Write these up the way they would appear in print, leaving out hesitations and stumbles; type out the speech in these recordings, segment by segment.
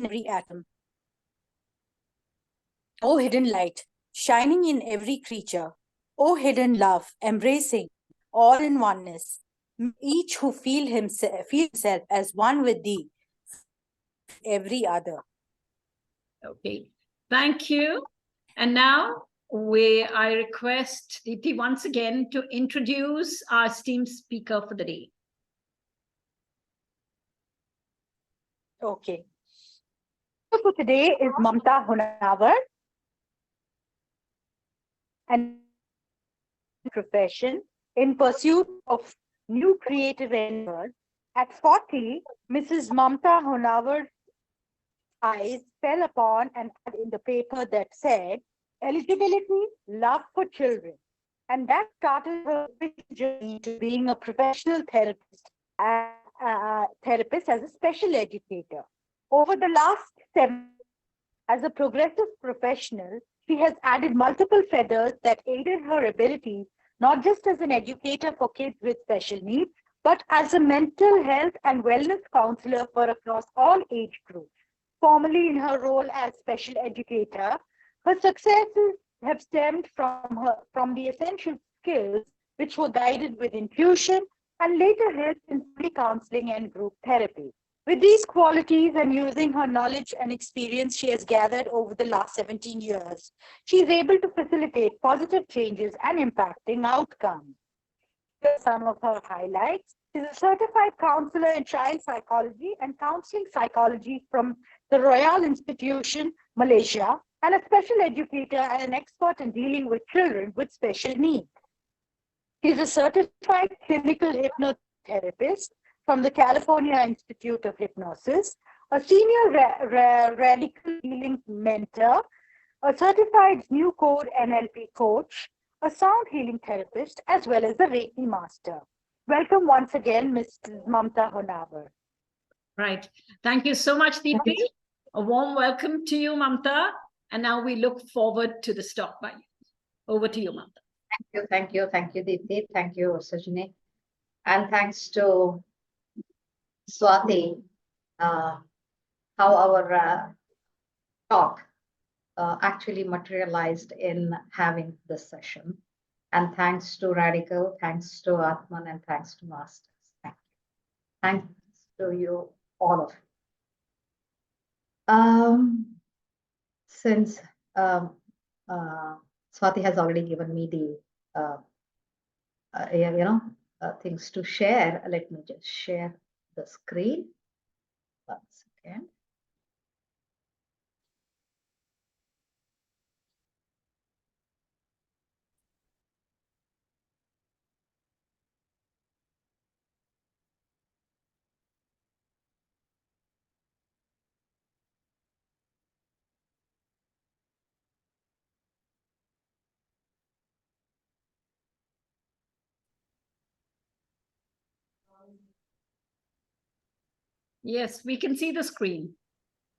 every atom. O hidden light, shining in every creature. O hidden love, embracing all in oneness. Each who feel himself as one with thee, every other. Okay, thank you. And now I request Deepthi once again to introduce our esteemed speaker for the day. Okay. So for today is Mamatha Honnavar, and profession in pursuit of new creative endeavors. At 40, Mrs. Mamatha Honnavar's eyes fell upon an ad in the paper that said, eligibility, love for children. And that started her journey to being a professional therapist, as a special educator. Over the last 7 as a progressive professional, she has added multiple feathers that aided her ability, not just as an educator for kids with special needs, but as a mental health and wellness counselor for across all age groups. Formerly in her role as special educator, her successes have stemmed from the essential skills which were guided with intuition and later helped in family counseling and group therapy. With these qualities and using her knowledge and experience she has gathered over the last 17 years, she is able to facilitate positive changes and impacting outcomes. Here are some of her highlights. She is a certified counselor in child psychology and counseling psychology from the Royal Institution, Malaysia, and a special educator and an expert in dealing with children with special needs. She is a certified clinical hypnotherapist from the California Institute of Hypnosis, a senior radical healing mentor, a certified new code NLP coach, a sound healing therapist, as well as a Reiki master. Welcome once again, Mrs. Mamatha Honnavar. Right. Thank you so much, Deepthi. A warm welcome to you, Mamatha. And now we look forward to the stop by you. Over to you, Mamatha. Thank you, Deepthi. Thank you, Sajani. And thanks to Swati, how our talk actually materialized in having this session. And thanks to Radical, thanks to Atman, and thanks to Masters. Thank you. Thanks to you, all of you. Since Swati has already given me the things to share, let me just share the screen. Once again. Yes, we can see the screen.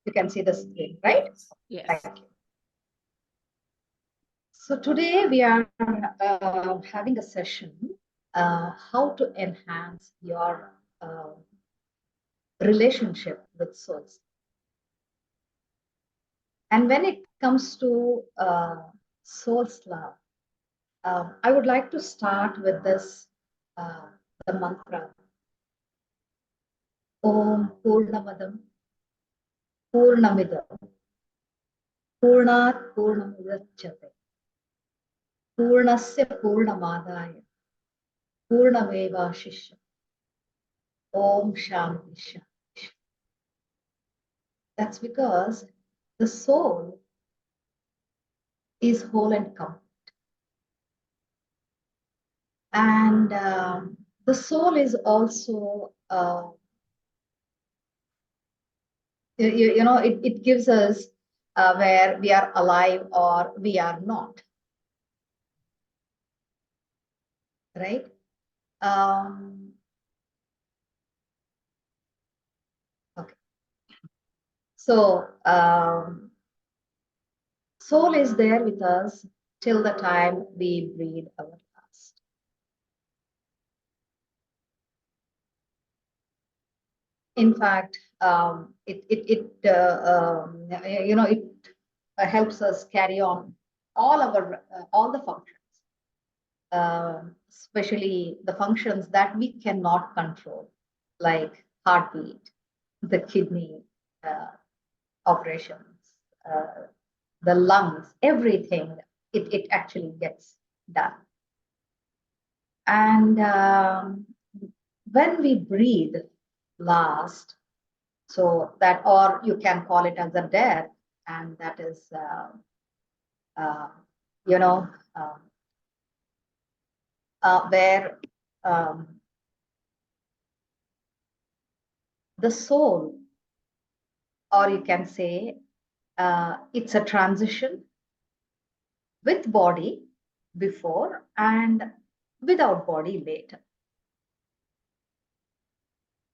You can see the screen, right? Yes. Thank you. So today we are having a session, how to enhance your relationship with souls. And when it comes to soul's love, I would like to start with this, the mantra. Om Purnamadam Purnamidam Purnat Purnamudachyate Purnasya Purnamadaya Purnameva Shisha Om Shanti Shanti. That's because the soul is whole and complete. And the soul is also, it gives us where we are alive or we are not. Right? Okay. So, soul is there with us till the time we breathe our last. In fact, it helps us carry on all the functions, especially the functions that we cannot control, like heartbeat, the kidney operations, the lungs, everything. It actually gets done. And when we breathe last, so that, or you can call it as a death, and that is, where the soul, or you can say it's a transition with body before and without body later.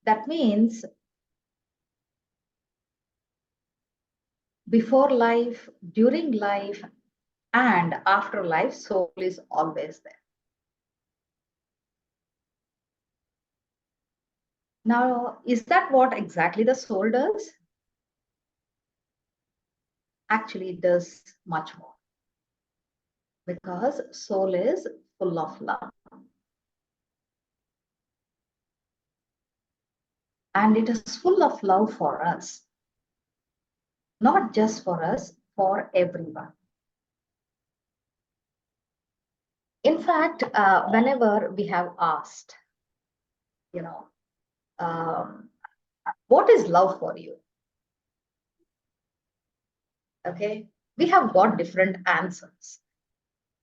That means before life, during life, and after life, soul is always there. Now, is that what exactly the soul does? Actually, it does much more, because soul is full of love. And it is full of love for us. Not just for us, for everyone. In fact, whenever we have asked, what is love for you? Okay, we have got different answers.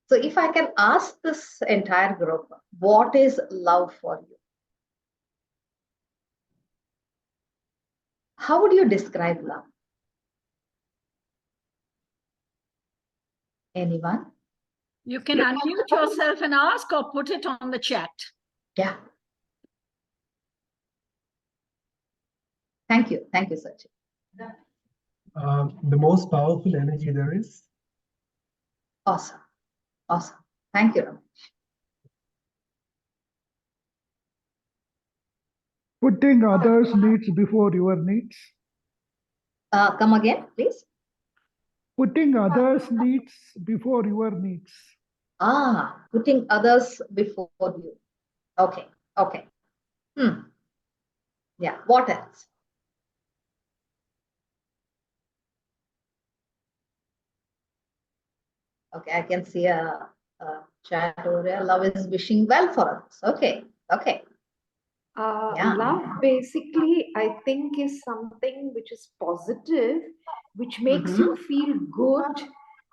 So if I can ask this entire group, what is love for you? How would you describe love? Anyone? You can unmute yourself and ask, or put it on the chat. Yeah. Thank you, Sajani. The most powerful energy there is. Awesome. Thank you, Ramesh. Putting others' needs before your needs. Come again, please. Putting others' needs before your needs. Putting others before you. Okay. Yeah, what else? Okay, I can see a chat over there. Love is wishing well for us. Okay. Yeah. Love basically, I think, is something which is positive, which makes you feel good,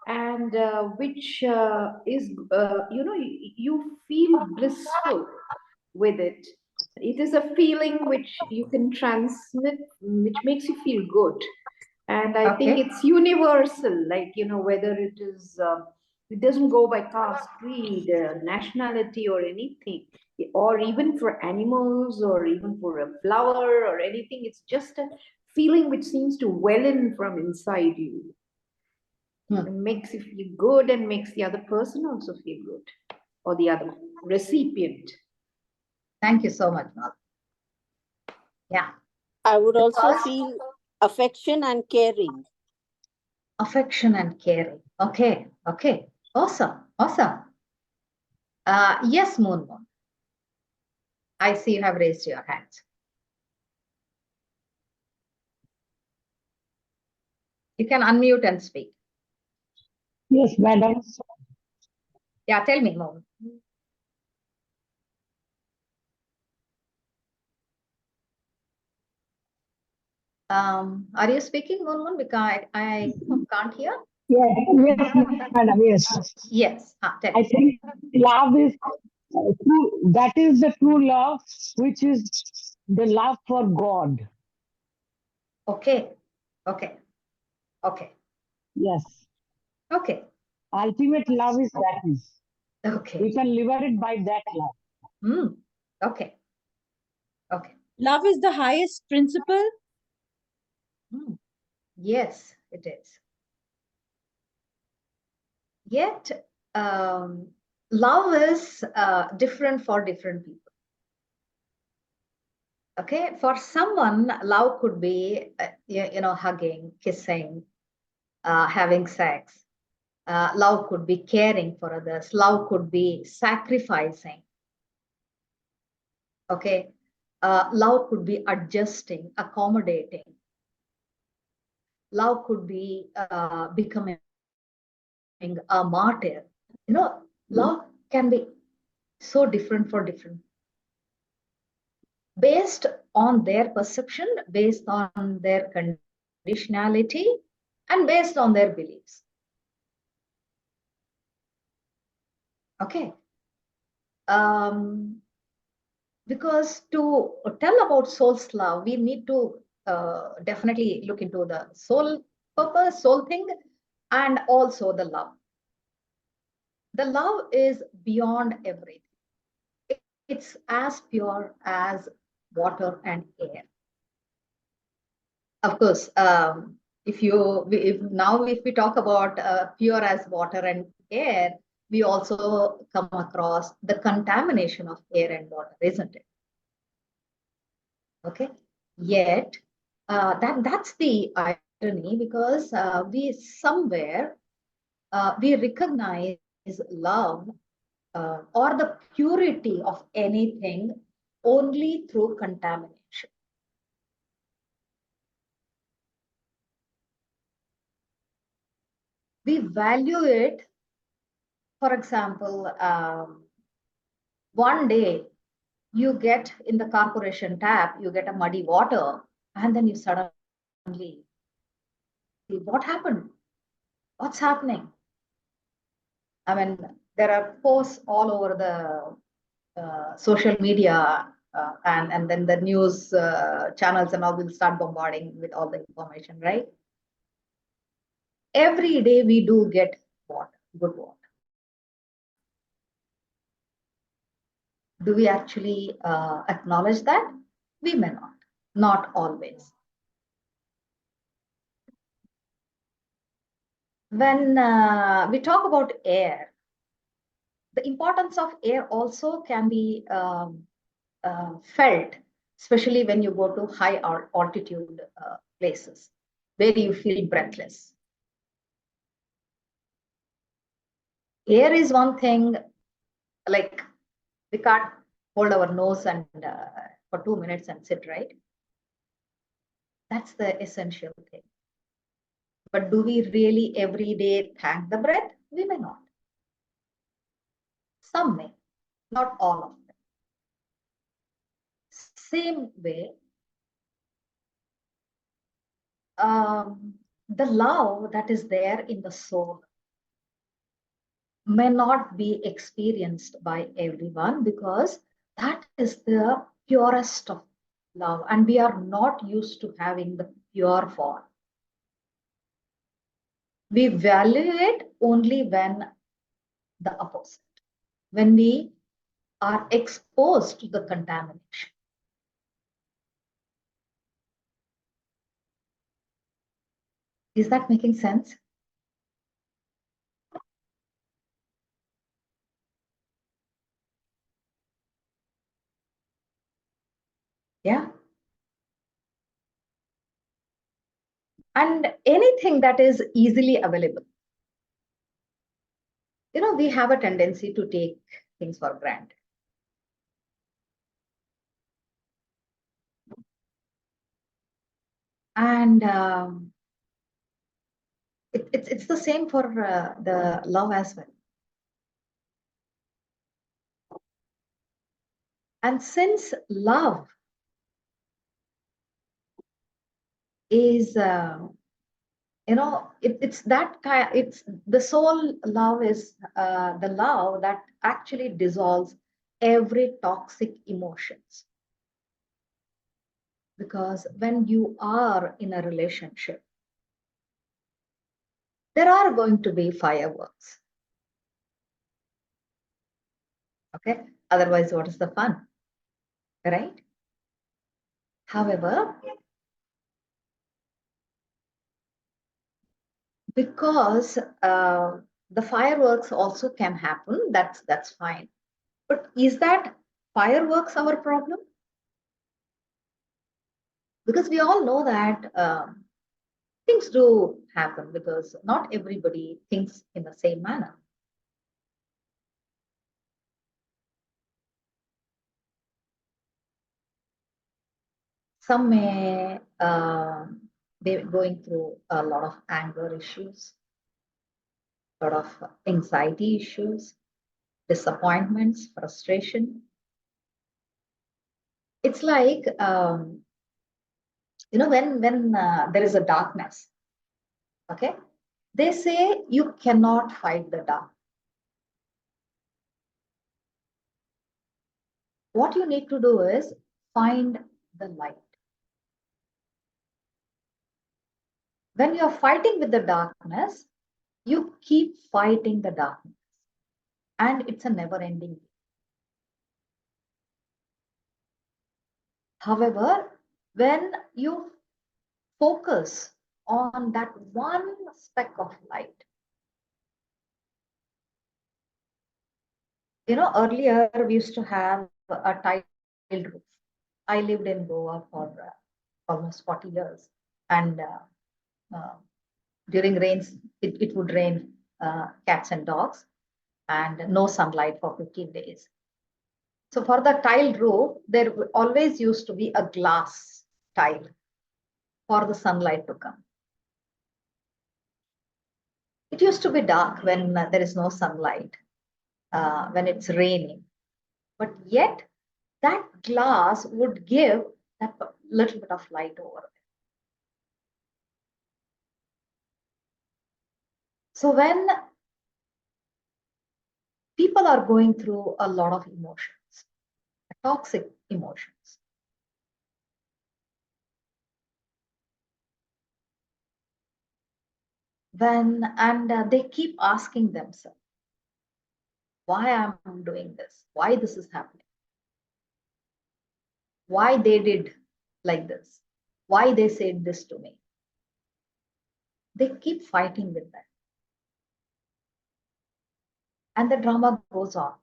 and which is, you feel blissful with it. It is a feeling which you can transmit, which makes you feel good. And I think it's universal, like, whether it is, it doesn't go by caste, creed, nationality, or anything, or even for animals, or even for a flower or anything. It's just a feeling which seems to well in from inside you. It makes you feel good and makes the other person also feel good, or the other recipient. Thank you so much, Mother. Yeah. I would also feel affection and caring. Affection and caring. Okay. Awesome. Yes, Moon. I see you have raised your hands. You can unmute and speak. Yes, madam. Yeah, tell me, Moon. Are you speaking, Moon? Because I can't hear. Yes, madam. Yes. Yes. Tell I me. think love is true. That is the true love, which is the love for God. Okay. Yes. Okay. Ultimate love is that is. Okay. We can liberate by that love. Okay. Love is the highest principle. Yes, it is. Yet, love is different for different people. Okay, for someone, love could be, hugging, kissing, having sex. Love could be caring for others. Love could be sacrificing. Okay, love could be adjusting, accommodating. Love could be becoming a martyr. Love can be so different for different, based on their perception, based on their conditionality, and based on their beliefs. Okay. Because to tell about soul's love, we need to definitely look into the soul purpose, soul thing, and also the love. The love is beyond everything. It's as pure as water and air. Of course, if we talk about pure as water and air, we also come across the contamination of air and water, isn't it? Okay. Yet, that's the irony, because we somewhere we recognize love or the purity of anything only through contamination. We value it. For example, one day you get in the corporation tap, you get a muddy water, and then you suddenly, what happened? What's happening? I mean, there are posts all over the social media, and then the news channels and all will start bombarding with all the information, right? Every day we do get water, good water. Do we actually acknowledge that? We may not always. When we talk about air, the importance of air also can be felt, especially when you go to high altitude places where you feel breathless. Air is one thing, like we can't hold our nose and for 2 minutes and sit, right? That's the essential thing. But do we really every day thank the breath? We may not. Some may, not all of them. Same way, the love that is there in the soul may not be experienced by everyone, because that is the purest of love, and we are not used to having the pure form. We value it only when the opposite, when we are exposed to the contamination. Is that making sense? Yeah. And anything that is easily available. We have a tendency to take things for granted. And it's the same for the love as well. And since love is, it's that kind, it's the soul love is the love that actually dissolves every toxic emotions. Because when you are in a relationship, there are going to be fireworks. Okay. Otherwise, what is the fun? Right? However, because the fireworks also can happen, that's fine. But is that fireworks our problem? Because we all know that things do happen because not everybody thinks in the same manner. Some may be going through a lot of anger issues, a lot of anxiety issues, disappointments, frustration. It's like, when there is a darkness, okay? They say you cannot fight the dark. What you need to do is find the light. When you're fighting with the darkness, you keep fighting the darkness. And it's a never ending game. However, when you focus on that one speck of light, earlier we used to have a tiled roof. I lived in Goa for almost 40 years. And during rains, it would rain cats and dogs and no sunlight for 15 days. So for the tiled roof, there always used to be a glass tile for the sunlight to come. It used to be dark when there is no sunlight, when it's raining. But yet, that glass would give that little bit of light over there. So when people are going through a lot of emotions, toxic emotions, they keep asking themselves, why I'm doing this? Why this is happening? Why they did like this? Why they said this to me? They keep fighting with that. And the drama goes on.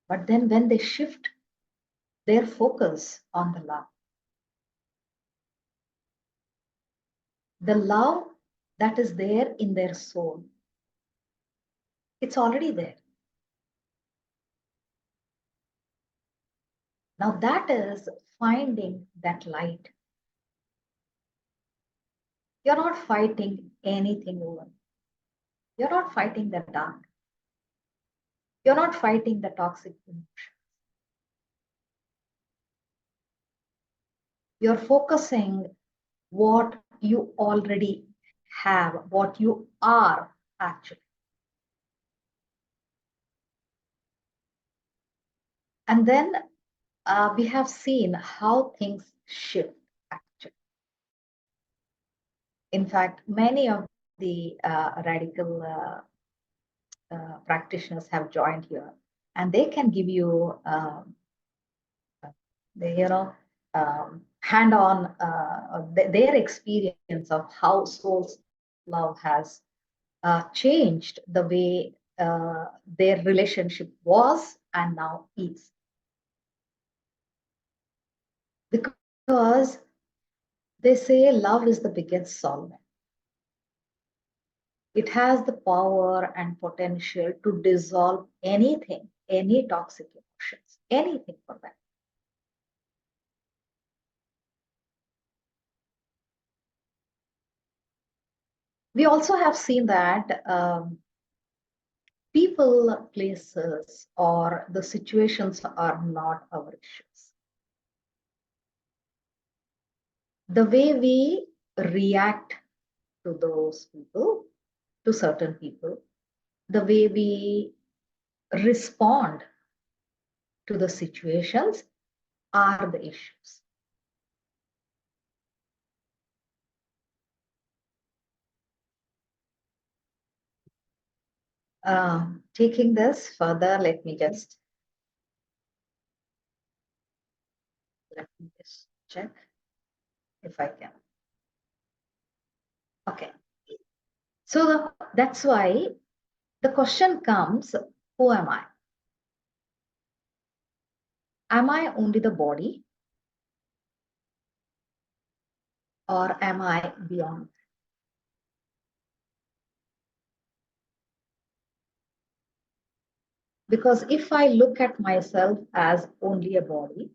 But then when they shift their focus on the love that is there in their soul, it's already there. Now that is finding that light. You're not fighting anything over. You're not fighting the dark. You're not fighting the toxic emotions. You're focusing what you already have, what you are actually. And then we have seen how things shift actually. In fact, many of the radical practitioners have joined here, and they can give you hand-on their experience of how soul's love has changed the way their relationship was and now is. Because they say love is the biggest solvent. It has the power and potential to dissolve anything, any toxic emotions, anything for that. We also have seen that people, places, or the situations are not our issues. The way we react to those people, to certain people, the way we respond to the situations are the issues. Taking this further, let me just check if I can. Okay. So that's why the question comes, who am I? Am I only the body? Or am I beyond? Because if I look at myself as only a body,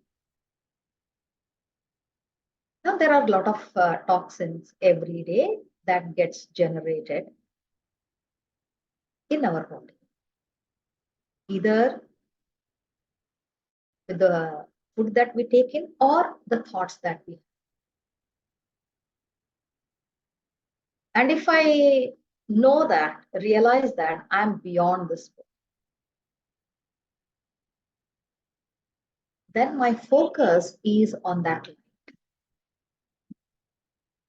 now there are a lot of toxins every day that gets generated in our body, either with the food that we take in or the thoughts that we have. And if I know that, realize that I'm beyond this world, then my focus is on that light,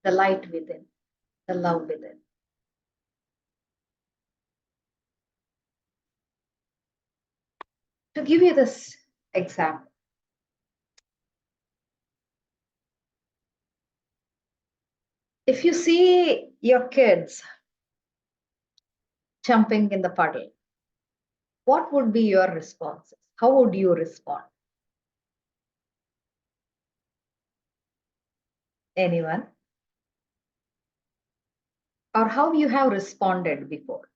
the light within, the love within. To give you this example, if you see your kids jumping in the puddle, what would be your responses? How would you respond? Anyone? Or how you have responded before?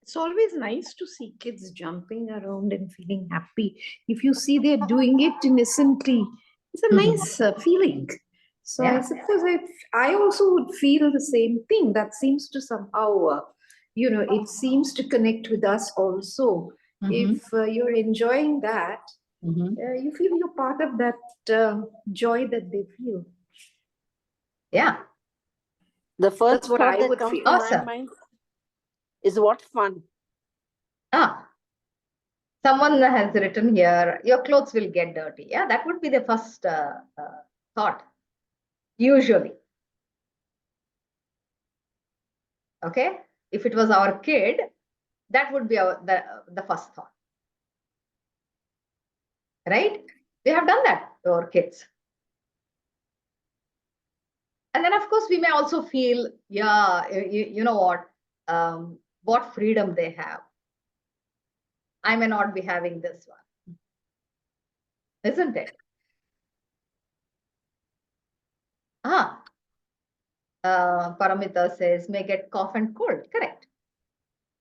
It's always nice to see kids jumping around and feeling happy. If you see they're doing it innocently, it's a nice feeling. So I Yeah. suppose I also would feel the same thing. That seems to somehow, it seems to connect with us also. If you're enjoying that, you feel you're part of that joy that they feel. Yeah. The first That's what thought I that would comes feel. to Awesome. my mind is what fun. Someone has written here, your clothes will get dirty. Yeah, that would be the first thought, usually. Okay, if it was our kid, that would be the first thought. Right? We have done that to our kids. And then, of course, we may also feel, yeah, you know what freedom they have. I may not be having this one. Isn't it? Paramita says, may get cough and cold. Correct.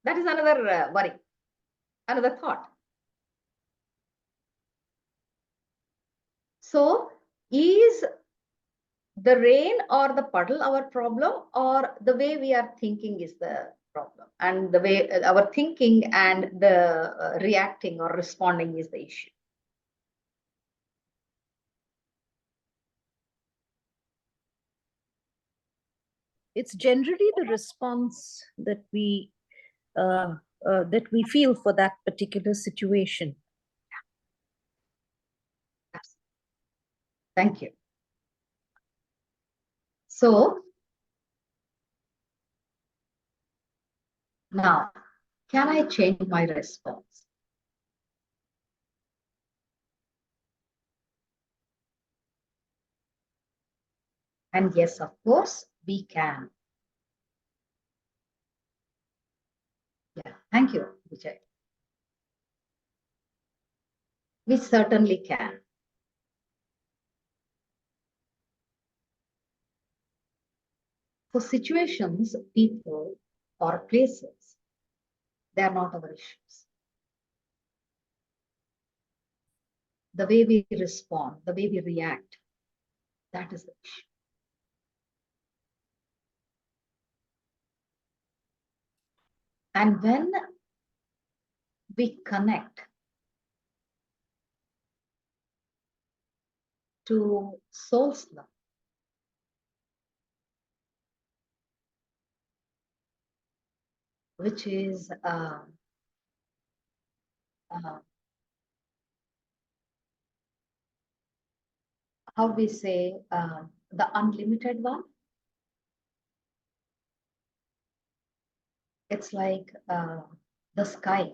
That is another worry, another thought. So, is the rain or the puddle our problem, or the way we are thinking is the problem, and the way our thinking and the reacting or responding is the issue? It's generally the response that we feel for that particular situation. Thank you. So now, can I change my response? And yes, of course, we can. Yeah, thank you, Vijay. We certainly can. For situations, people, or places, they are not our issues. The way we respond, the way we react, that is the issue. And when we connect to soul's love, which is how we say, the unlimited one. It's like the sky.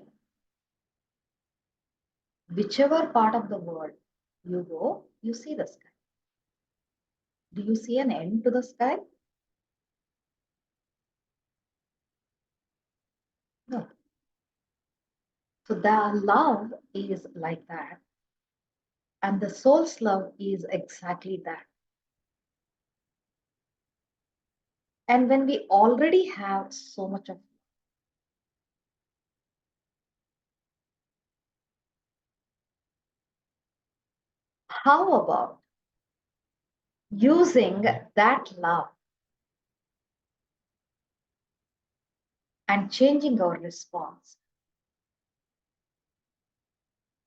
Whichever part of the world you go, you see the sky. Do you see an end to the sky? So the love is like that. And the soul's love is exactly that. And when we already have so much of, how about using that love and changing our response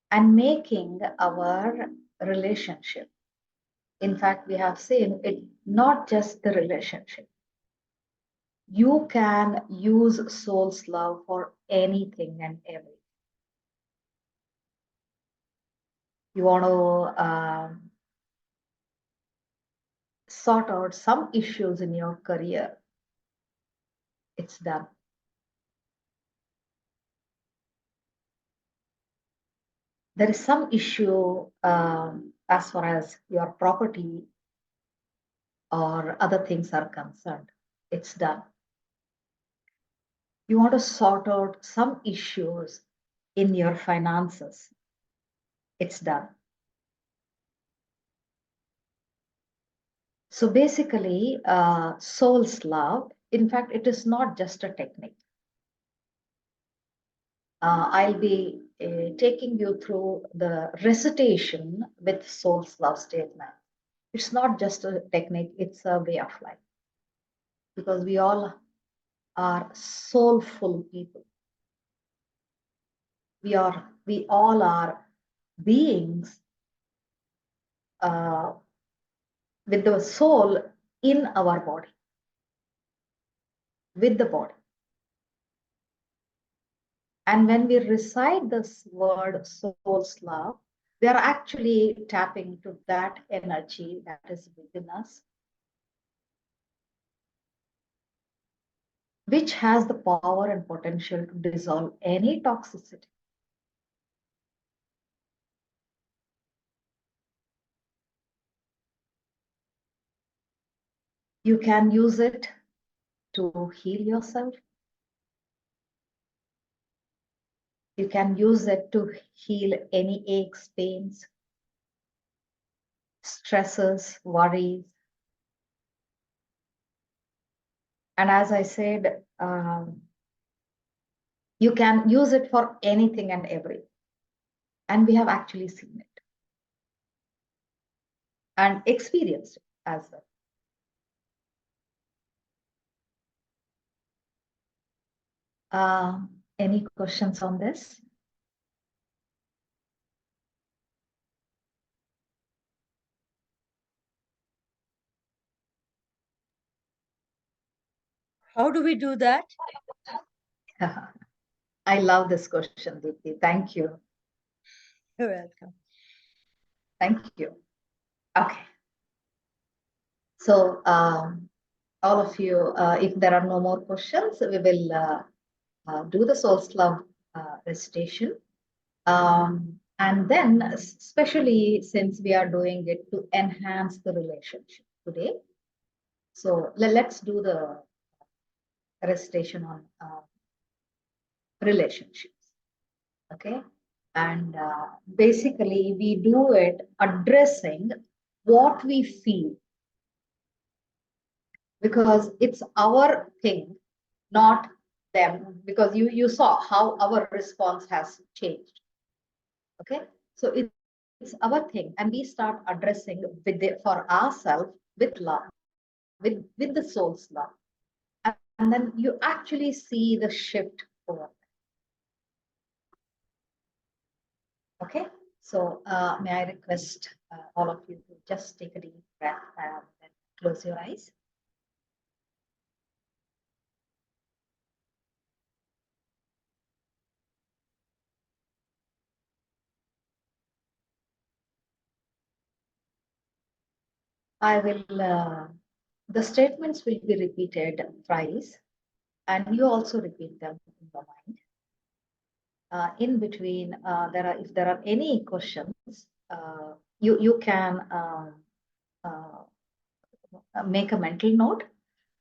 and making our relationship? In fact, we have seen it not just the relationship. You can use soul's love for anything and everything. You want to sort out some issues in your career, it's done. There is some issue as far as your property or other things are concerned, it's done. You want to sort out some issues in your finances, it's done. So basically, soul's love, in fact, it is not just a technique. I'll be taking you through the recitation with soul's love statement. It's not just a technique, it's a way of life. Because we all are soulful people. We all are beings with the soul in our body, with the body. And when we recite this word soul's love, we are actually tapping to that energy that is within us, which has the power and potential to dissolve any toxicity. You can use it to heal yourself. You can use it to heal any aches, pains, stresses, worries. And as I said, you can use it for anything and everything. And we have actually seen it and experienced it as well. Any questions on this? How do we do that? I love this question, Deepti. Thank you. You're welcome. Thank you. Okay. So all of you, if there are no more questions, we will do the soul's love recitation. And then, especially since we are doing it to enhance the relationship today, so let's do the recitation on relationships. Okay. And basically, we do it addressing what we feel, because it's our thing, not them, because you saw how our response has changed. Okay, so it's our thing, and we start addressing with it for ourselves with love, with the soul's love, and then you actually see the shift over. Okay, so may I request all of you to just take a deep breath and then close your eyes. I will, the statements will be repeated thrice, and you also repeat them in your mind. In between, if there are any questions, you can make a mental note.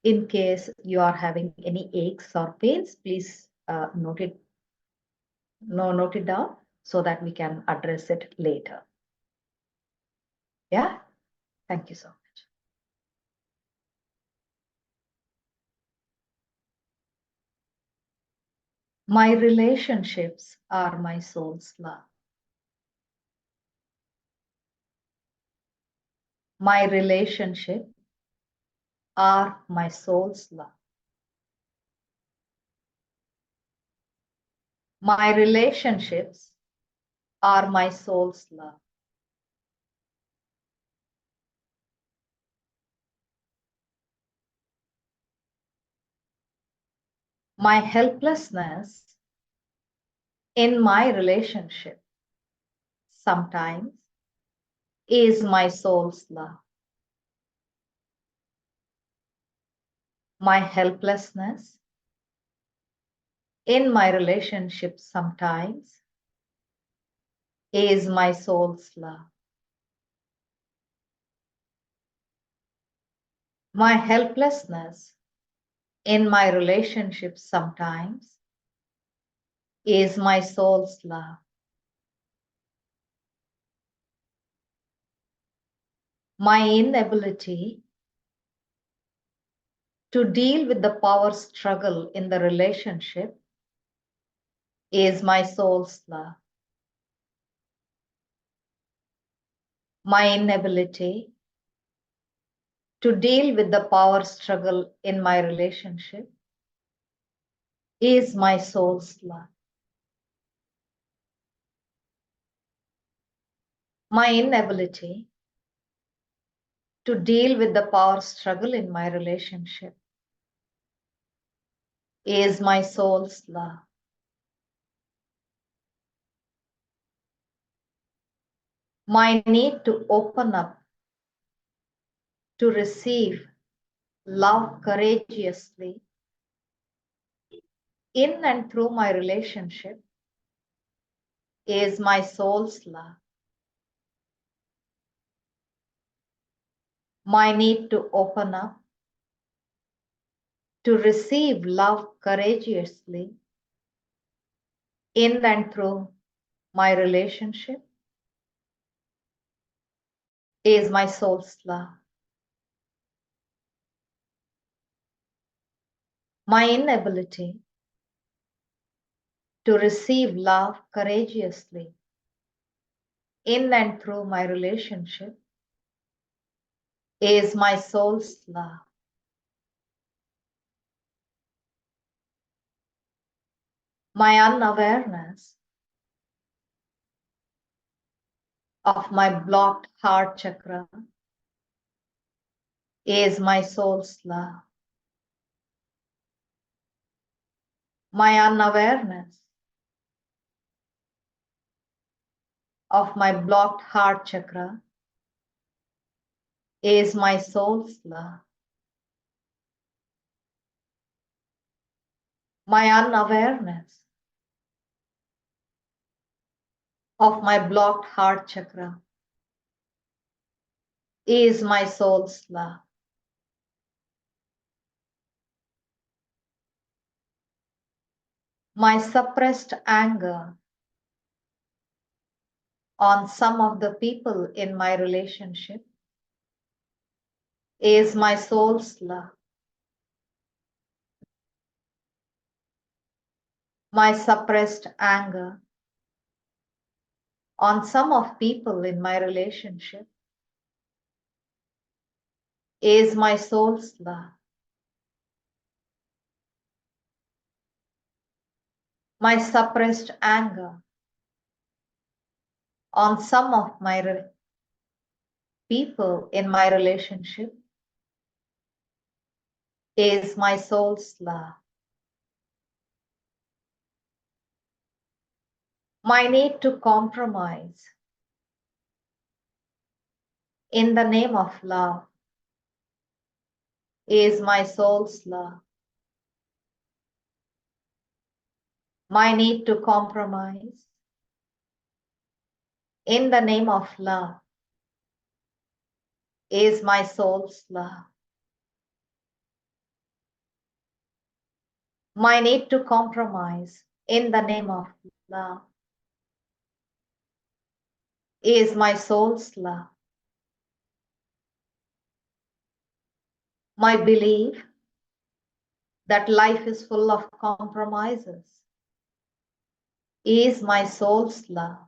In case you are having any aches or pains, please note it note it down so that we can address it later. Yeah, thank you so much. My relationships are my soul's love. My relationship are my soul's love. My relationships are my soul's love. My helplessness in my relationship sometimes is my soul's love. My helplessness in my relationship sometimes is my soul's love. My helplessness in my relationship sometimes is my soul's love. My inability to deal with the power struggle in the relationship is my soul's love. My inability to deal with the power struggle in my relationship is my soul's love. My inability to deal with the power struggle in my relationship is my soul's love. My need to open up to receive love courageously in and through my relationship is my soul's love. My need to open up to receive love courageously in and through my relationship is my soul's love. My inability to receive love courageously in and through my relationship is my soul's love. My unawareness of my blocked heart chakra is my soul's love. My unawareness of my blocked heart chakra is my soul's love. My unawareness of my blocked heart chakra is my soul's love. My suppressed anger on some of the people in my relationship is my soul's love. My suppressed anger on some of people in my relationship is my soul's love. My suppressed anger on some of my people in my relationship is my soul's love. My need to compromise in the name of love is my soul's love. My need to compromise in the name of love is my soul's love. My need to compromise in the name of love, is my soul's love. My belief that life is full of compromises is my soul's love.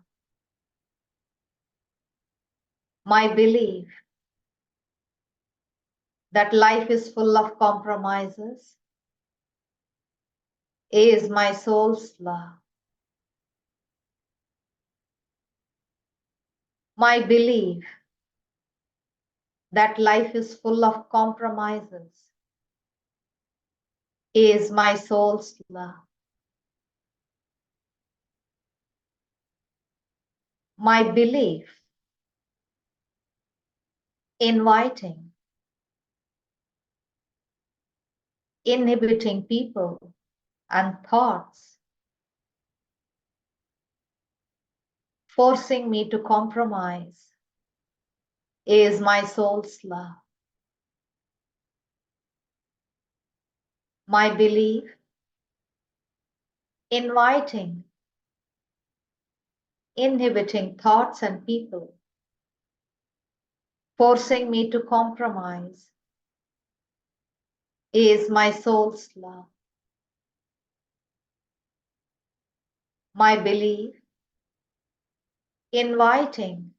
My belief that life is full of compromises is my soul's love. My belief that life is full of compromises is my soul's love. My belief inviting, inhibiting people and thoughts, forcing me to compromise, is my soul's love. My belief inviting, inhibiting thoughts and people, forcing me to compromise, is my soul's love. My belief inviting,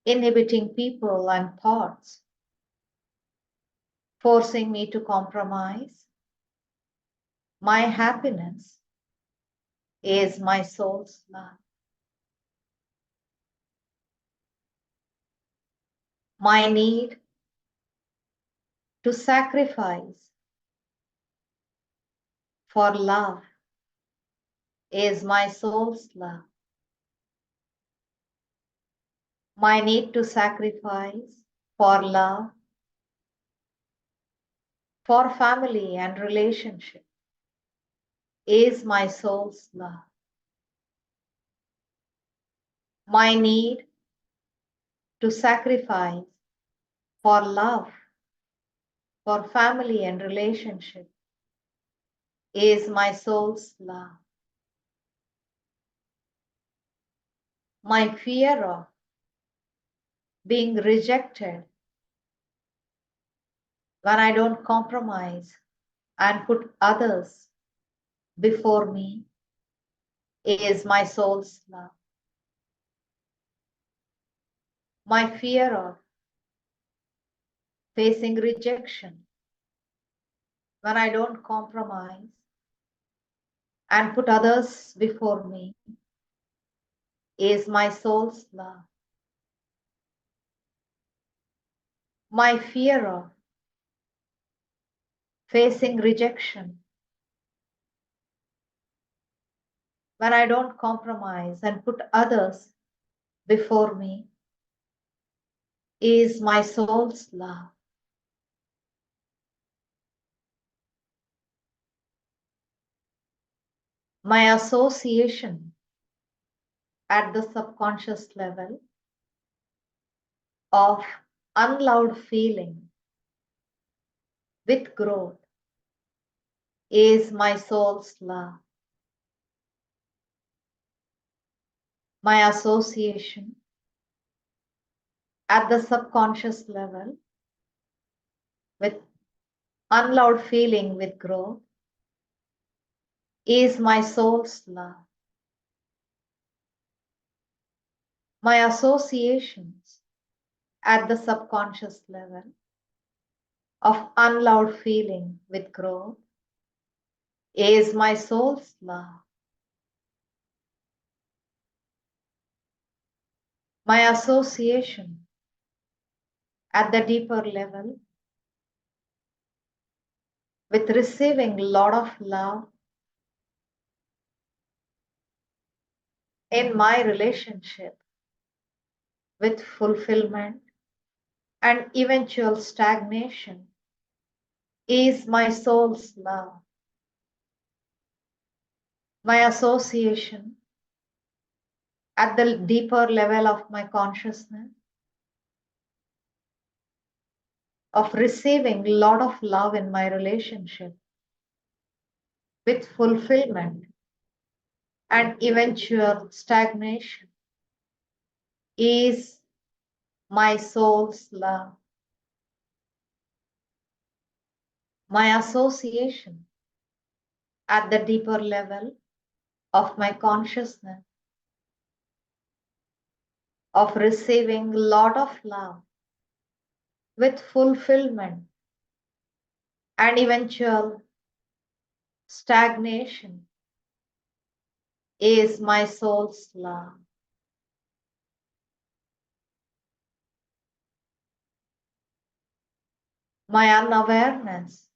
inhibiting people and thoughts, forcing me to compromise, my happiness is my soul's love. My need to sacrifice for love is my soul's love. My need to sacrifice for love, for family and relationship is my soul's love. My need to sacrifice for love, for family and relationship is my soul's love. My fear of being rejected when I don't compromise and put others before me is my soul's love. My fear of facing rejection when I don't compromise and put others before me is my soul's love. My fear of facing rejection when I don't compromise and put others before me is my soul's love. My association at the subconscious level of unloved feeling with growth is my soul's love. My association at the subconscious level with unloved feeling with growth is my soul's love. My associations at the subconscious level of unloved feeling with growth is my soul's love. My association at the deeper level with receiving a lot of love in my relationship with fulfillment and eventual stagnation is my soul's love. My association at the deeper level of my consciousness of receiving a lot of love in my relationship with fulfillment and eventual stagnation is my soul's love. My association at the deeper level of my consciousness of receiving lot of love with fulfillment and eventual stagnation is my soul's love. My unawareness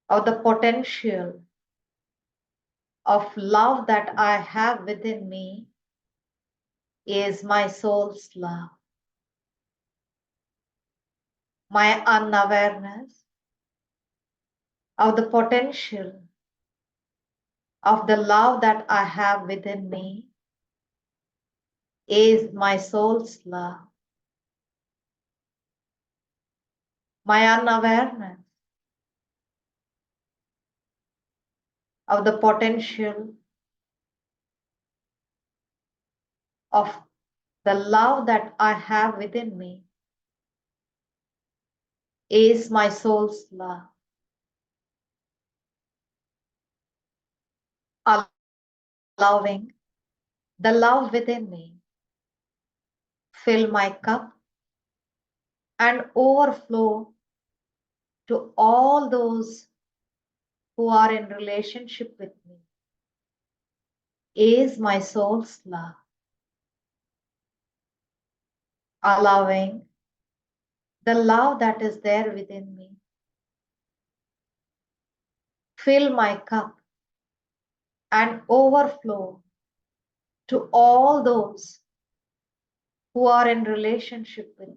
of the potential of love that I have within me is my soul's love. My unawareness of the potential of the love that I have within me is my soul's love. My unawareness of the potential of the love that I have within me is my soul's love. Allowing the love within me fill my cup and overflow to all those who are in relationship with me is my soul's love. Allowing the love that is there within me fill my cup and overflow to all those who are in relationship with me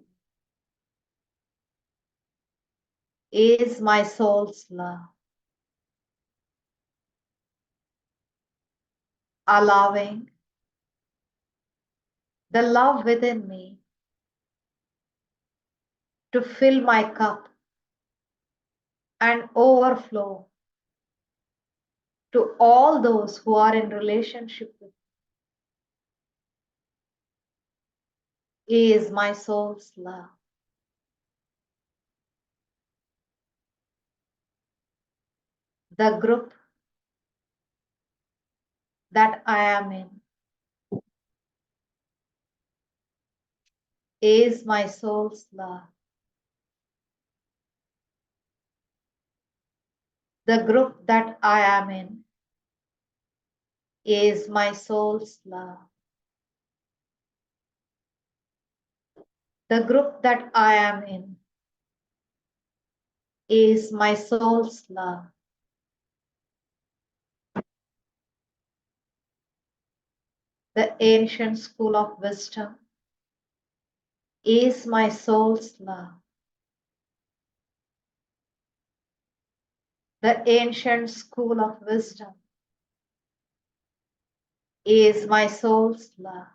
is my soul's love. Allowing the love within me to fill my cup and overflow to all those who are in relationship with me is my soul's love. The group that I am in is my soul's love. The group that I am in is my soul's love. The group that I am in is my soul's love. The ancient school of wisdom is my soul's love. The ancient school of wisdom is my soul's love.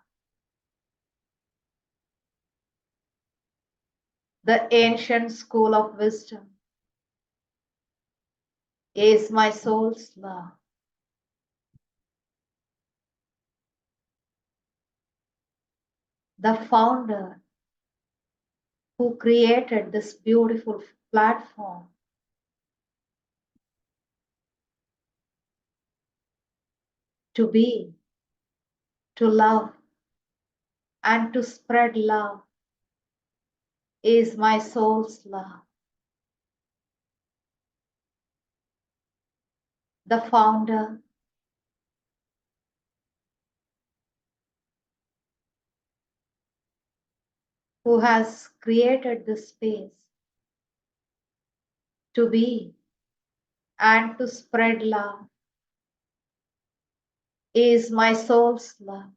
The ancient school of wisdom is my soul's love. The founder who created this beautiful platform to be, to love, and to spread love is my soul's love. The founder who has created this space to be and to spread love is my soul's love.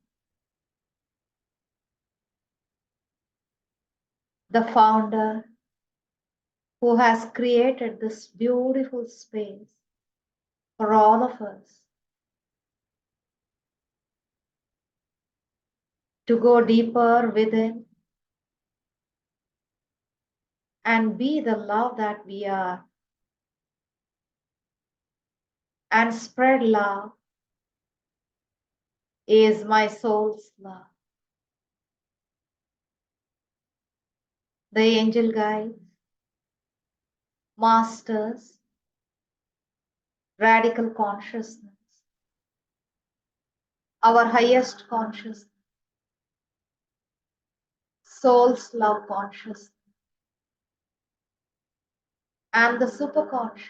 The founder who has created this beautiful space for all of us to go deeper within and be the love that we are, and spread love is my soul's love. The angel guides, masters, radical consciousness, our highest consciousness, soul's love consciousness, and the superconscious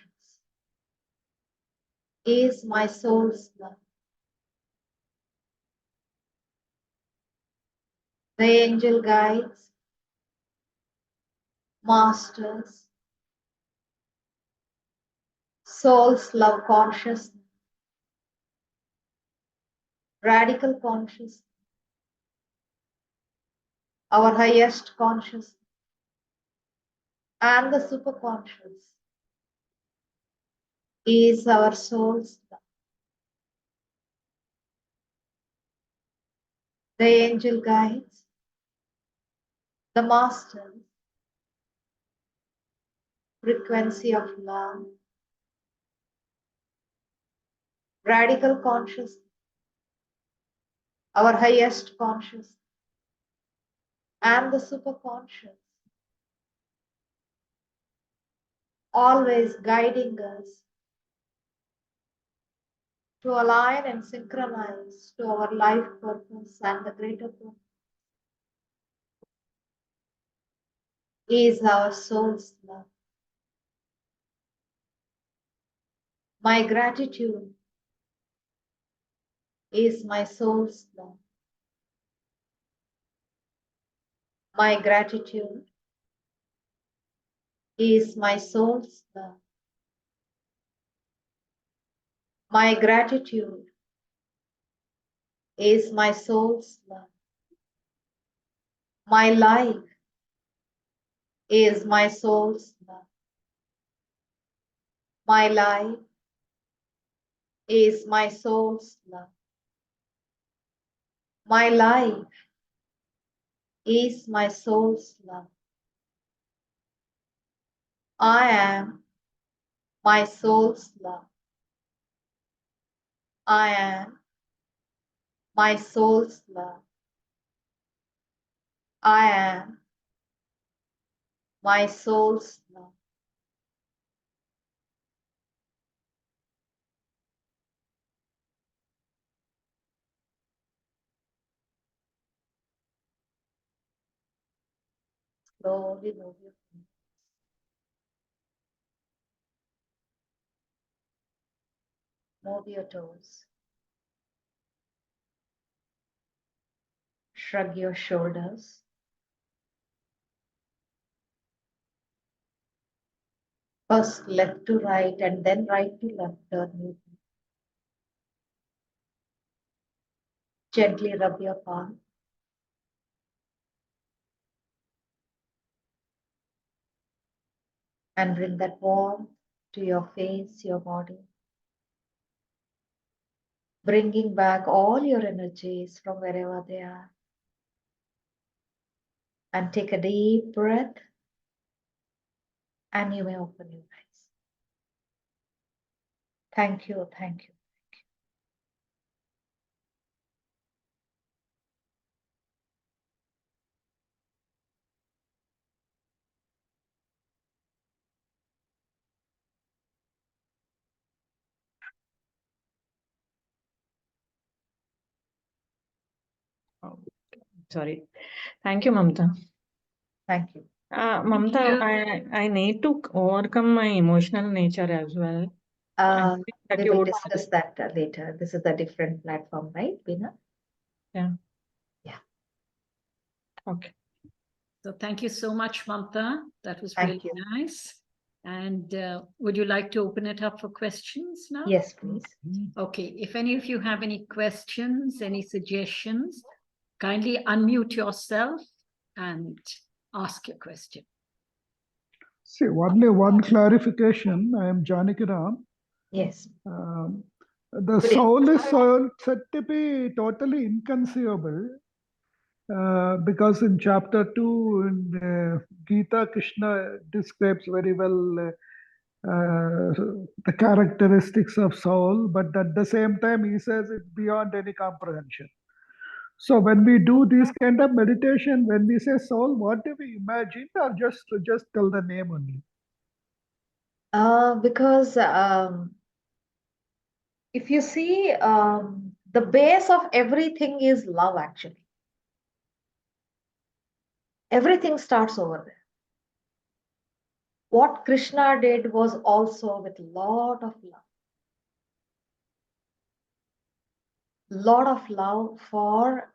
is my soul's love. The angel guides, masters, soul's love consciousness, radical consciousness, our highest consciousness, and the superconscious is our soul's love. The angel guides, the masters, frequency of love, radical consciousness, our highest consciousness, and the superconscious, always guiding us to align and synchronize to our life purpose and the greater purpose is our soul's love. My gratitude is my soul's love. My gratitude is my soul's love. My gratitude is my soul's love. My life is my soul's love. My life is my soul's love. My life is my soul's love. I am my soul's love. I am my soul's love. I am my soul's love. Slowly move your feet. Move your toes. Shrug your shoulders. First left to right and then right to left. Turn your feet. Gently rub your palm. And bring that warmth to your face, your body. Bringing back all your energies from wherever they are. And take a deep breath. And you may open your eyes. Thank you, thank you. Oh, sorry. Thank you, Mamatha. Thank you. Mamatha, you. I need to overcome my emotional nature as well. I think that We you will would. discuss that later. This is a different platform, right, Veena? Yeah. Yeah. Okay. So thank you so much, Mamatha. That was Thank really you. nice. And would you like to open it up for questions now? Yes, please. Okay, if any of you have any questions, any suggestions, kindly unmute yourself and ask your question. See, only one clarification. I am Janaki Ram. Yes. The soul is said to be totally inconceivable because in chapter 2 in Gita, Krishna describes very well the characteristics of soul, but at the same time, he says it's beyond any comprehension. So when we do this kind of meditation, when we say soul, what do we imagine, or just tell the name only? Because if you see, the base of everything is love, actually. Everything starts over there. What Krishna did was also with lot of love. Lot of love for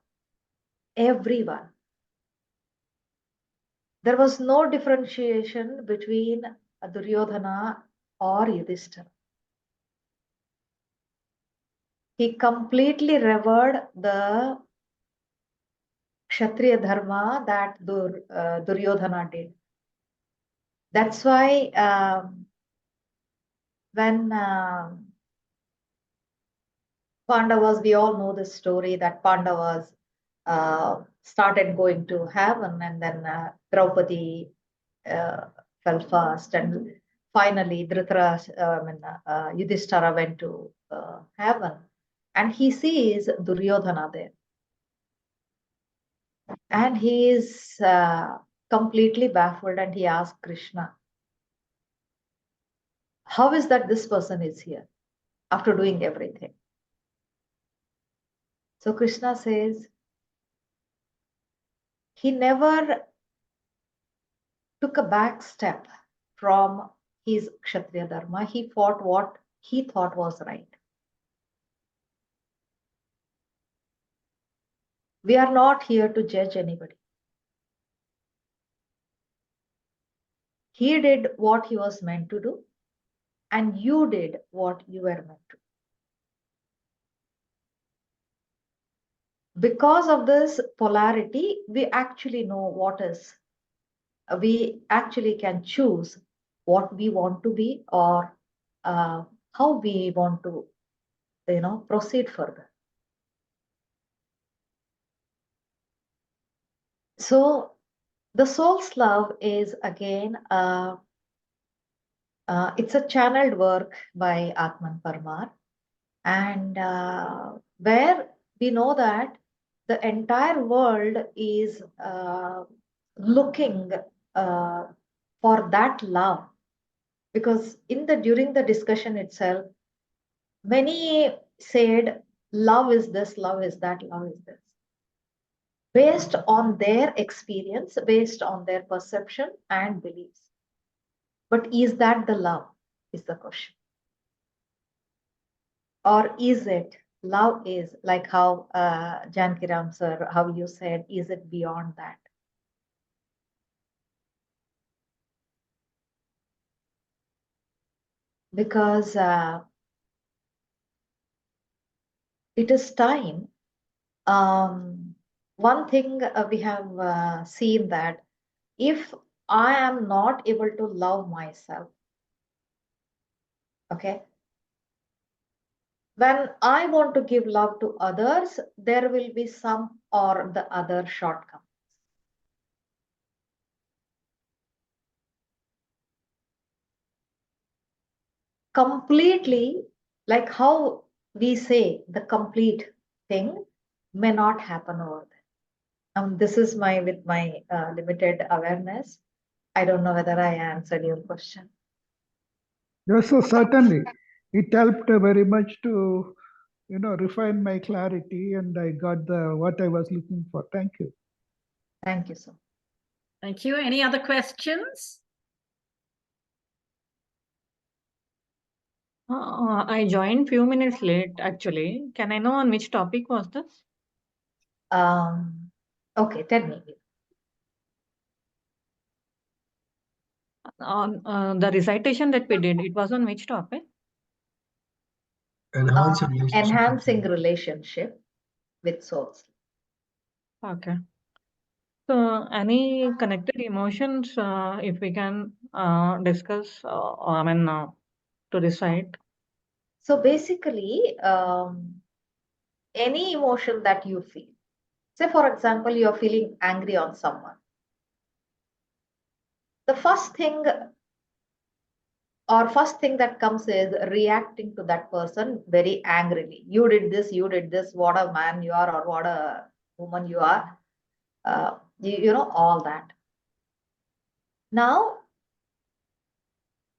everyone. There was no differentiation between Duryodhana or Yudhishthira. He completely revered the Kshatriya dharma that Duryodhana did. That's why when Pandavas, we all know the story that Pandavas started going to heaven, and then Draupadi fell fast, and finally Yudhishthira went to heaven, and he sees Duryodhana there, and he is completely baffled, and he asks Krishna, how is that this person is here after doing everything? So Krishna says, he never took a back step from his Kshatriya dharma. He fought what he thought was right. We are not here to judge anybody. He did what he was meant to do, and you did what you were meant to do. Because of this polarity, we actually know what is. We actually can choose what we want to be, or how we want to, proceed further. So the soul's love is again, it's a channeled work by Atman Parmar, and where we know that the entire world is looking for that love, because during the discussion itself, many said love is this, love is that, love is this, based on their experience, based on their perception and beliefs. But is that the love, is the question? Or is it love is like how Jankiram sir, how you said, is it beyond that? Because it is time. One thing we have seen that if I am not able to love myself, okay, when I want to give love to others, there will be some or the other shortcomings. Completely, like how we say the complete thing may not happen over there. This is with my limited awareness. I don't know whether I answered your question. Yes, so certainly. It helped very much to, refine my clarity, and I got what I was looking for. Thank you. Thank you, sir. Thank you. Any other questions? I joined few minutes late, actually. Can I know on which topic was this? Okay, tell me. On the recitation that we did, it was on which topic? Enhancing relationship with souls. Okay. So, any connected emotions, if we can discuss, to recite? So basically, any emotion that you feel. Say, for example, you're feeling angry on someone. The first thing or first thing that comes is reacting to that person very angrily. You did this, what a man you are, or what a woman you are. You know, all that. Now,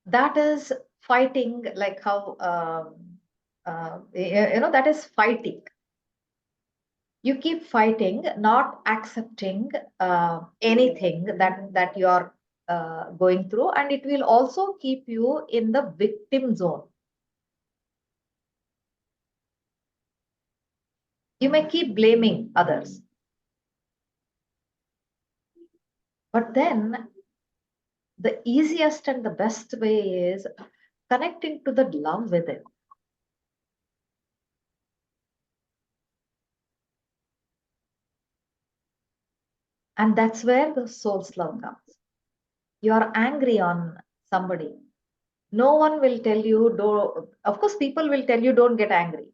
that is fighting, like how, that is fighting. You keep fighting, not accepting anything that you are going through, and it will also keep you in the victim zone. You may keep blaming others, but then the easiest and the best way is connecting to the love within. And that's where the soul's love comes. You are angry on somebody. No one will tell you, don't, of course, people will tell you don't get angry,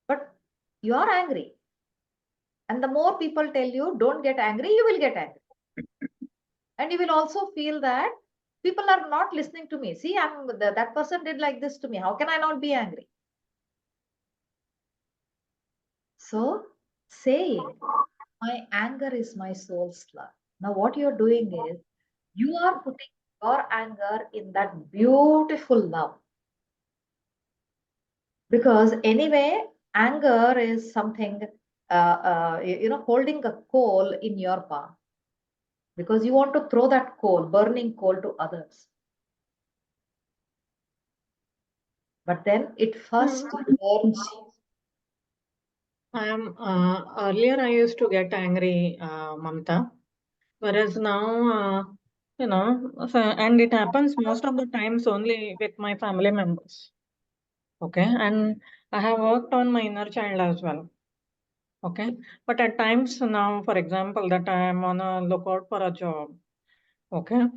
but you are angry. And the more people tell you don't get angry, you will get angry. And you will also feel that people are not listening to me. See, that person did like this to me. How can I not be angry? So, saying, my anger is my soul's love. Now, what you're doing is you are putting your anger in that beautiful love. Because anyway, anger is something, holding a coal in your palm. Because you want to throw that coal, burning coal, to others. But then it first burns you. Earlier I used to get angry, Mamta, whereas now, and it happens most of the times only with my family members. Okay, and I have worked on my inner child as well. Okay, but at times now, for example, that I am on a lookout for a job. Okay,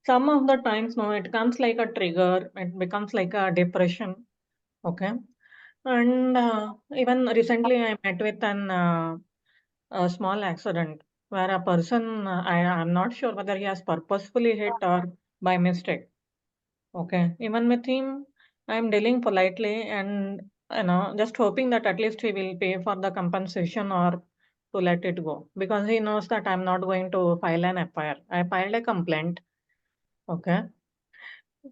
some of the times now it comes like a trigger, it becomes like a depression. Okay, and even recently I met with a small accident where a person, I am not sure whether he has purposefully hit or by mistake. Okay, even with him, I'm dealing politely and just hoping that at least he will pay for the compensation or to let it go, because he knows that I'm not going to file an FIR. I filed a complaint. Okay,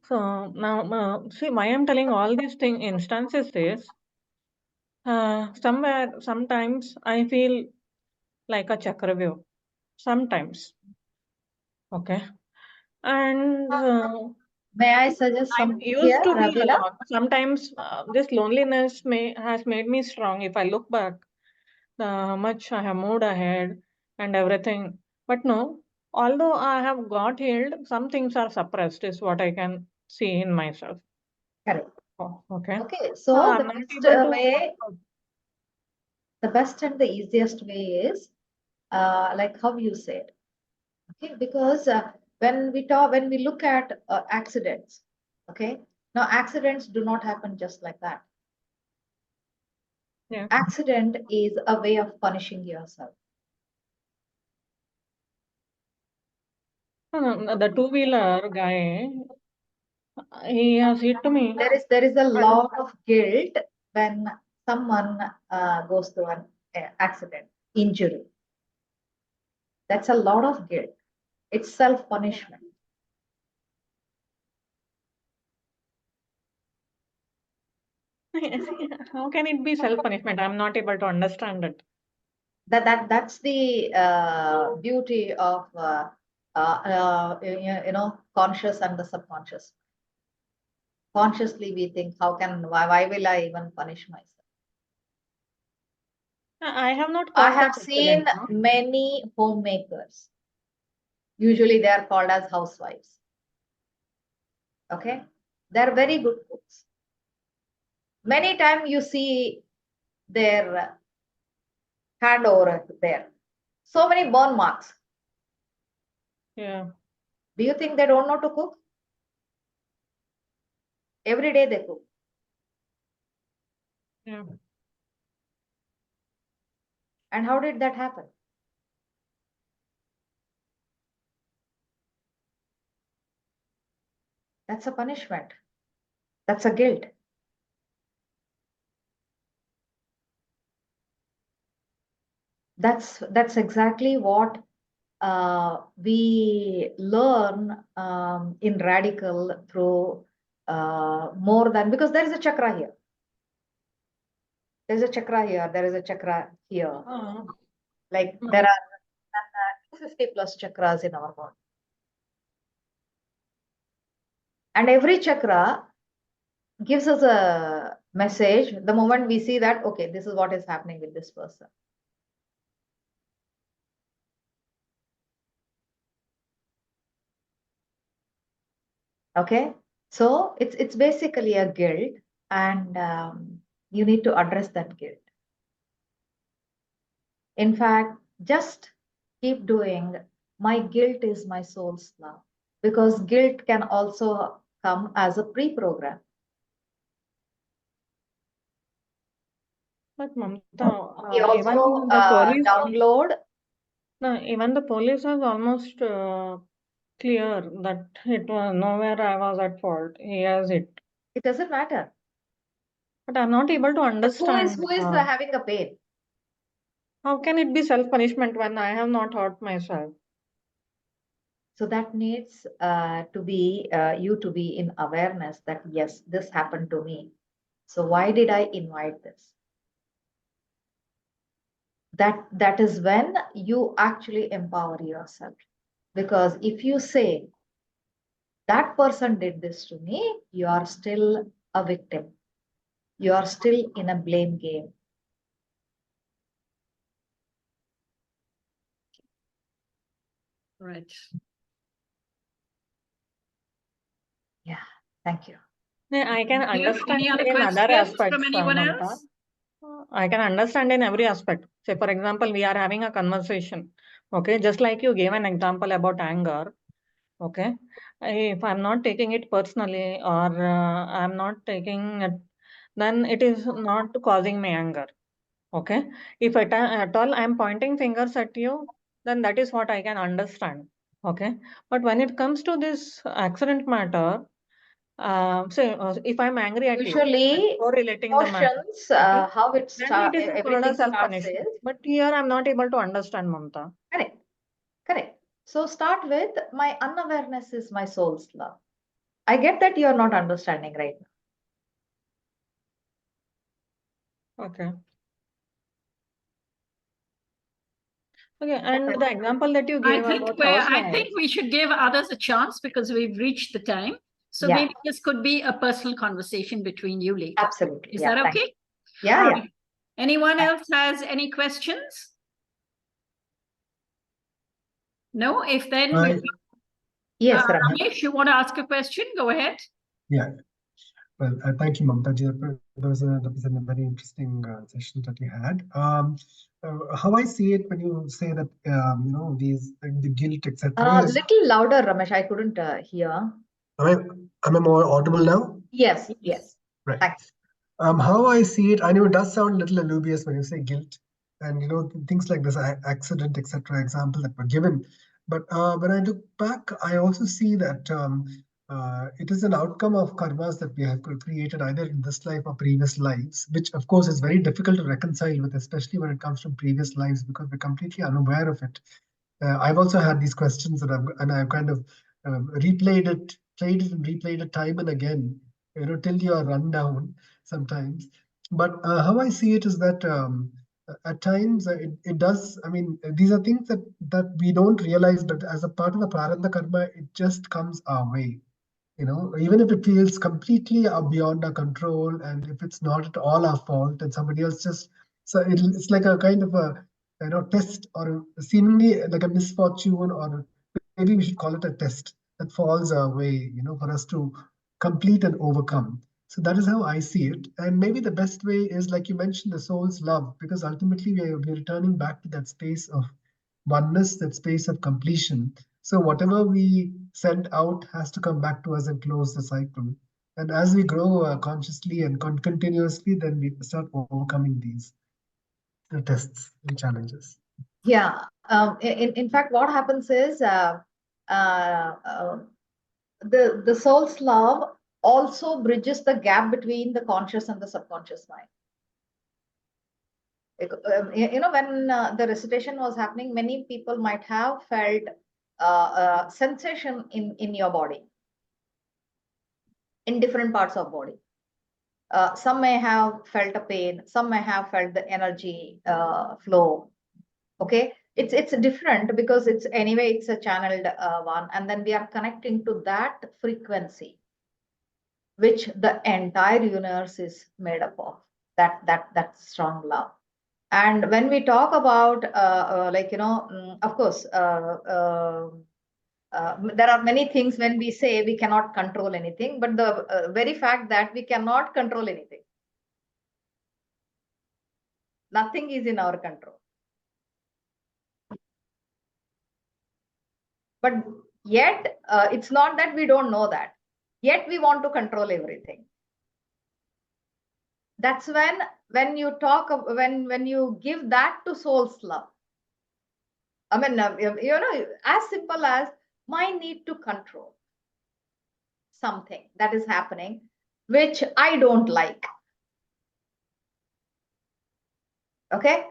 so now see why I'm telling all these thing instances is sometimes I feel like a chakravyuh. Sometimes, okay, and May I suggest I something used here, to be a Ravila? lot. Sometimes this loneliness has made me strong. If I look back, how much I have moved ahead and everything. But no, although I have got healed, some things are suppressed, is what I can see in myself. Correct. Oh, okay. Okay, so I'm not able to. the best and the easiest way is like how you said. Okay, because when we look at accidents, okay, now accidents do not happen just like that. Yeah. Accident is a way of punishing yourself. The two-wheeler guy, he has hit me. There is a And lot of guilt when someone goes through an accident, injury. That's a lot of guilt. It's self punishment. how can it be self-punishment? I'm not able to understand it. That's the beauty of conscious and the subconscious. Consciously we think, why will I even punish myself? I have not I caused have that seen accident. No? many homemakers. Usually they are called as housewives. Okay, they're very good cooks. Many times you see their hand over there, so many burn marks. Yeah. Do you think they don't know to cook? Every day they cook. Yeah. And how did that happen? That's a punishment. That's a guilt. That's exactly what we learn in radical through more than, because there is a chakra here. There's a chakra here. There is a chakra here. Like there are 250 plus chakras in our body. And every chakra gives us a message the moment we see that, okay, this is what is happening with this person. Okay, so it's basically a guilt, and you need to address that guilt. In fact, just keep doing, my guilt is my soul's love, because guilt can also come as a pre-program. But Mamatha, We also even the police, download. no, even the police has almost clear that it was nowhere I was at fault. He has it. It doesn't matter. But I'm not able to But understand. who is having a pain? How can it be self-punishment when I have not hurt myself? So that needs to be you to be in awareness that yes, this happened to me. So why did I invite this? That is when you actually empower yourself. Because if you say that person did this to me, you are still a victim. You are still in a blame game. Right. Yeah, thank you. Yeah, I can Thank you. understand Any other in other questions aspects, from anyone Mamatha. else? I can understand in every aspect. Say, for example, we are having a conversation. Okay, just like you gave an example about anger. Okay, if I'm not taking it personally, or I'm not taking it, then it is not causing me anger. Okay, if at all I'm pointing fingers at you, then that is what I can understand. Okay, but when it comes to this accident matter, if I'm angry at you, Usually, correlating the matter, emotions, okay, how it then it starts, is called everything a starts self-punishment. is But here I'm not able to understand, Mamta. correct. Correct. So start with, my unawareness is my soul's love. I get that you are not understanding right now. Okay. Okay, and the example that you gave about I housewives. think we should give others a chance because we've reached the time. So Yeah. maybe this could be a personal conversation between you later. Absolutely. Is Yeah, that thank okay? you. Yeah, yeah. Anyone else has any questions? No? If then, Yes, Ramesh. Ramesh, you want to ask a question? Go ahead. Yeah. Well, thank you, Mamta ji. That was a very interesting session that you had. How I see it when you say that, the guilt, etc. Little louder, Ramesh. I couldn't hear. Am I more audible now? Yes, yes. Right. Thanks. How I see it, I know it does sound a little alluvious when you say guilt, and things like this accident, etc. example that were given. But when I look back, I also see that it is an outcome of karmas that we have created either in this life or previous lives, which of course is very difficult to reconcile with, especially when it comes from previous lives, because we're completely unaware of it. I've also had these questions and I've kind of replayed it, played it and replayed it time and again, till you are run down sometimes. But how I see it is that at times it does. I mean, these are things that we don't realize, but as a part of the prarabdha karma, it just comes our way. Even if it feels completely beyond our control, and if it's not at all our fault, and somebody else so it's like a kind of a test, or seemingly like a misfortune, or maybe we should call it a test that falls our way, for us to complete and overcome. So that is how I see it. And maybe the best way is, like you mentioned, the soul's love, because ultimately we're returning back to that space of oneness, that space of completion. So whatever we send out has to come back to us and close the cycle. And as we grow consciously and continuously, then we start overcoming these tests and challenges. Yeah. In fact, what happens is the soul's love also bridges the gap between the conscious and the subconscious mind. When the recitation was happening, many people might have felt sensation in your body, in different parts of body. Some may have felt a pain, some may have felt the energy flow. Okay, it's different because it's anyway it's a channeled one, and then we are connecting to that frequency, which the entire universe is made up of. That strong love. And when we talk about of course, there are many things when we say we cannot control anything, but the very fact that we cannot control anything, nothing is in our control. But yet, it's not that we don't know that. Yet we want to control everything. That's when you talk of, when you give that to soul's love. I mean, as simple as my need to control something that is happening, which I don't like. Okay,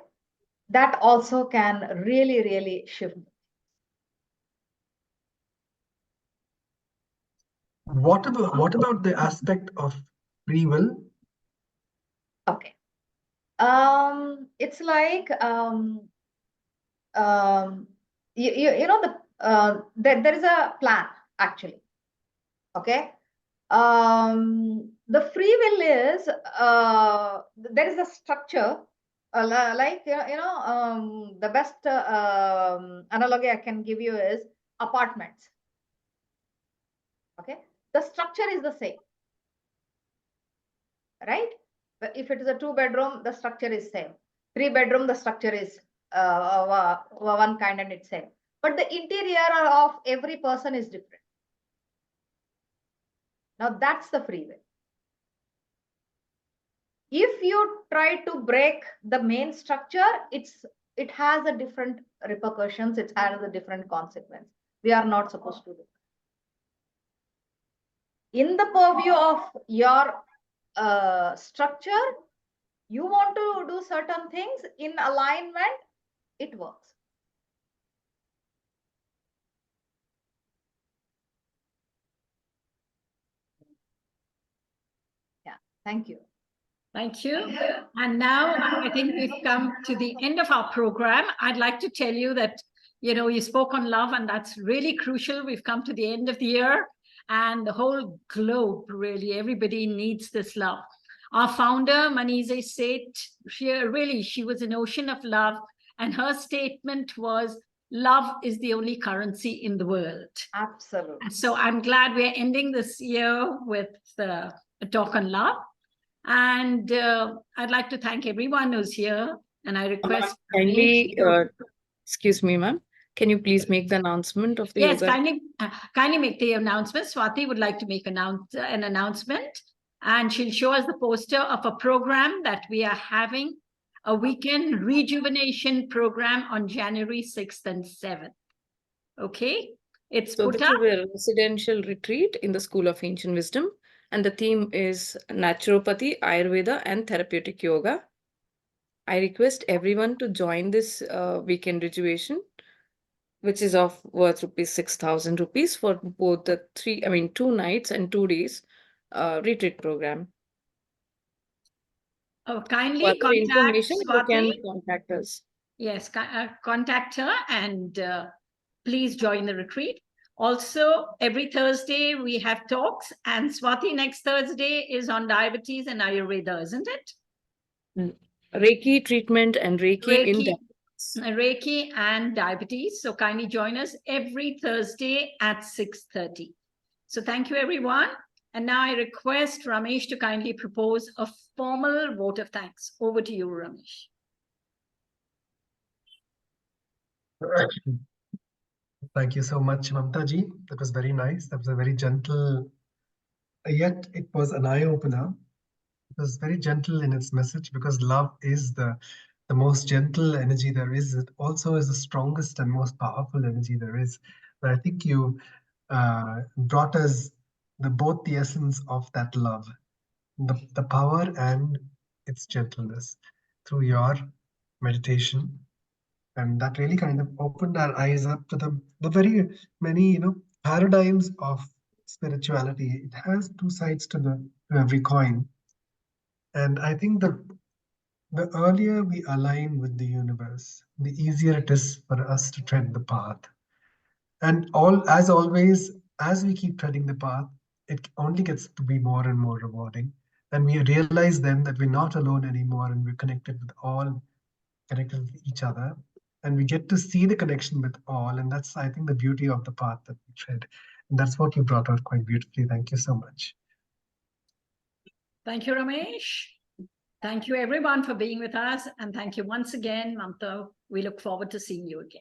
that also can really, really shift. What about the aspect of free will? Okay. It's like there is a plan actually. Okay. The free will is there is a structure. The best analogy I can give you is apartments. Okay, the structure is the same, right? But if it is a 2-bedroom, the structure is same. 3-bedroom, the structure is one kind and it's same. But the interior of every person is different. Now that's the free will. If you try to break the main structure, it has a different repercussions. It has a different consequence. We are not supposed to do. In the purview of your structure, you want to do certain things in alignment, it works. Yeah, thank you. Thank you. And now I think we've come to the end of our program. I'd like to tell you that, you spoke on love, and that's really crucial. We've come to the end of the year, and the whole globe, really, everybody needs this love. Our founder, Manize Seth, she was an ocean of love, and her statement was, love is the only currency in the world. Absolutely. So I'm glad we're ending this year with a talk on love. And I'd like to thank everyone who's here. And I request kindly, excuse me, ma'am. Can you please make the announcement of the yes, yoga? kindly make the announcement. Swati would like to make an announcement, and she'll show us the poster of a program that we are having, a weekend rejuvenation program on January 6th and 7th. Okay, it's So put this up. is a residential retreat in the School of Ancient Wisdom, and the theme is naturopathy, Ayurveda, and therapeutic yoga. I request everyone to join this weekend rejuvenation, which is worth rupees 6,000 rupees for both the 2 nights and 2 days retreat program. Kindly For information, you Swati. can contact us. Yes, contact her and please join the retreat. Also, every Thursday we have talks, and Swati, next Thursday is on diabetes and Ayurveda, isn't it? Reiki treatment and Reiki in diabetes. Reiki and diabetes. So kindly join us every Thursday at 6:30. So thank you, everyone. And now I request Ramesh to kindly propose a formal vote of thanks. Over to you, Ramesh. Thank you so much, Mamta ji. That was very nice. That was a very gentle, yet it was an eye-opener. It was very gentle in its message, because love is the most gentle energy there is. It also is the strongest and most powerful energy there is. But I think you brought us both the essence of that love, the power and its gentleness through your meditation. And that really kind of opened our eyes up to the very many, paradigms of spirituality. It has two sides to every coin. And I think the earlier we align with the universe, the easier it is for us to tread the path. And as always, as we keep treading the path, it only gets to be more and more rewarding. And we realize then that we're not alone anymore, and we're connected with all, connected with each other. And we get to see the connection with all. And that's, I think, the beauty of the path that we tread. And that's what you brought out quite beautifully. Thank you so much. Thank you, Ramesh. Thank you, everyone, for being with us. And thank you once again, Mamatha. We look forward to seeing you again.